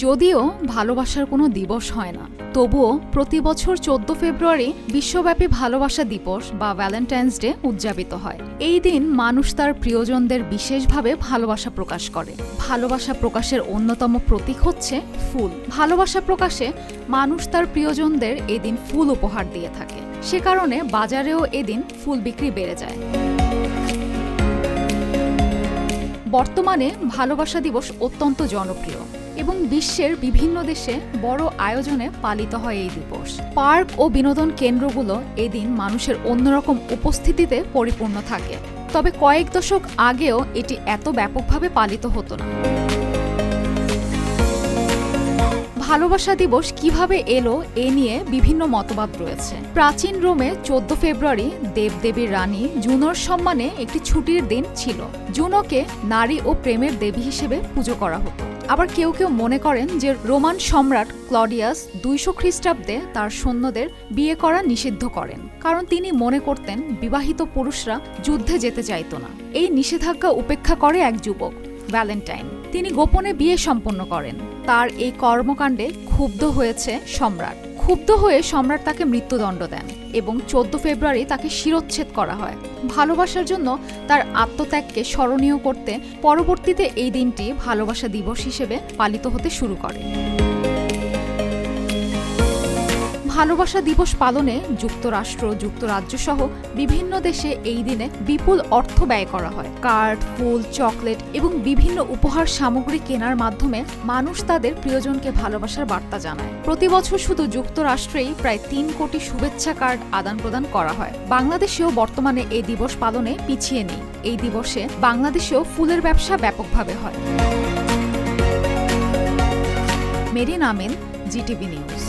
যদিও ভালোবাসার কোনো দিবস হয় না, তবুও প্রতি বছর 14 ফেব্রুয়ারি বিশ্বব্যাপী ভালোবাসা দিবস বা ভ্যালেন্টাইন্স ডে উদযাপিত হয়। এই দিন মানুষ তার প্রিয়জনদের বিশেষভাবে ভালোবাসা প্রকাশ করে। ভালোবাসা প্রকাশের অন্যতম প্রতীক হচ্ছে ফুল। ভালোবাসা প্রকাশে মানুষ তার প্রিয়জনদের এদিন ফুল উপহার দিয়ে থাকে। সে কারণে বাজারেও এদিন ফুল বিক্রি বেড়ে যায়। বর্তমানে ভালোবাসা দিবস অত্যন্ত জনপ্রিয় এবং বিশ্বের বিভিন্ন দেশে বড় আয়োজনে পালিত হয় এই দিবস। পার্ক ও বিনোদন কেন্দ্রগুলো এদিন মানুষের অন্যরকম উপস্থিতিতে পরিপূর্ণ থাকে। তবে কয়েক দশক আগেও এটি এত ব্যাপকভাবে পালিত হতো না। ভালোবাসা দিবস কিভাবে এলো এ নিয়ে বিভিন্ন মতবাদ রয়েছে। প্রাচীন রোমে 14 ফেব্রুয়ারি দেবদেবীর রানী জুনোর সম্মানে একটি ছুটির দিন ছিল। জুনোকে নারী ও প্রেমের দেবী হিসেবে পুজো করা হতো। আবার কেউ কেউ মনে করেন যে রোমান সম্রাট ক্লডিয়াস 200 খ্রিস্টাব্দে তার সৈন্যদের বিয়ে করা নিষিদ্ধ করেন, কারণ তিনি মনে করতেন বিবাহিত পুরুষরা যুদ্ধে যেতে চাইত না। এই নিষেধাজ্ঞা উপেক্ষা করে এক যুবক ভ্যালেন্টাইন। তিনি গোপনে বিয়ে সম্পন্ন করেন। তার এই কর্মকাণ্ডে ক্ষুব্ধ হয়েছে সম্রাট। ক্ষুব্ধ হয়ে সম্রাট তাকে মৃত্যুদণ্ড দেন এবং 14 ফেব্রুয়ারি তাকে শিরচ্ছেদ করা হয়। ভালোবাসার জন্য তার আত্মত্যাগকে স্মরণীয় করতে পরবর্তীতে এই দিনটি ভালোবাসা দিবস হিসেবে পালিত হতে শুরু করে। ভালোবাসা দিবস পালনে যুক্তরাষ্ট্র, যুক্তরাজ্য সহ বিভিন্ন দেশে এই দিনে বিপুল অর্থ ব্যয় করা হয়। কার্ড, ফুল, চকলেট এবং বিভিন্ন উপহার সামগ্রী কেনার মাধ্যমে মানুষ তাদের প্রিয়জনকে ভালোবাসার বার্তা জানায়। প্রতি বছর শুধু যুক্তরাষ্ট্রেই প্রায় 3 কোটি শুভেচ্ছা কার্ড আদান প্রদান করা হয়। বাংলাদেশেও বর্তমানে এই দিবস পালনে পিছিয়ে নেই। এই দিবসে বাংলাদেশেও ফুলের ব্যবসা ব্যাপকভাবে হয়। মেরিন আমিন, জিটিভি নিউজ।